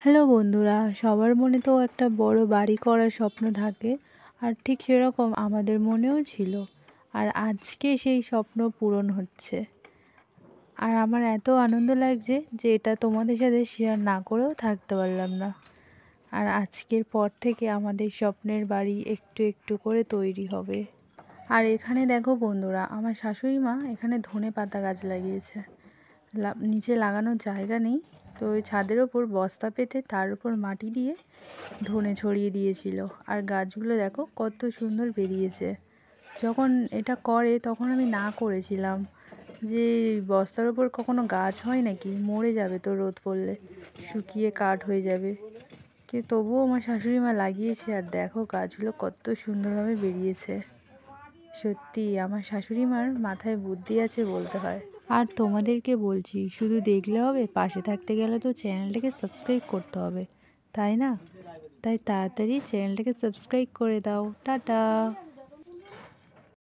Hello বন্ধুরা, সবার মনে তো একটা বড় বাড়ি করার স্বপ্ন থাকে। আর ঠিক সেরকম আমাদের মনেও ছিল। আর আজকে সেই স্বপ্ন পূরণ হচ্ছে। আর আমার এত আনন্দ লাগছে যে এটা তোমাদের সাথে শেয়ার না করেও থাকতে পারলাম না। আর আজকের পর থেকে আমাদের স্বপ্নের বাড়ি একটু একটু করে তৈরি হবে। আর এখানে দেখো বন্ধুরা, আমার শাশুড়ি মা এখানে ধনেপাতা গাছ লাগিয়েছে। নিচে লাগানোর জায়গা নেই, তো ওই ছাদের ওপর বস্তা পেতে তার উপর মাটি দিয়ে ধনে ছড়িয়ে দিয়েছিল। আর গাছগুলো দেখো কত সুন্দর বেরিয়েছে। যখন এটা করে তখন আমি না করেছিলাম যে বস্তার ওপর কখনো গাছ হয় নাকি, মরে যাবে তো রোদ পড়লে, শুকিয়ে কাঠ হয়ে যাবে। কিন্তু তবুও আমার শাশুড়ি মা লাগিয়েছে, আর দেখো গাছগুলো কত সুন্দরভাবে বেরিয়েছে। সত্যি আমার শাশুড়ি মার মাথায় বুদ্ধি আছে বলতে হয়। আর তোমাদেরকে বলছি, শুধু দেখলে হবে, পাশে থাকতে গেলে তো চ্যানেলটাকে সাবস্ক্রাইব করতে হবে, তাই না? তাই তাড়াতাড়ি চ্যানেলটাকে সাবস্ক্রাইব করে দাও। টাটা।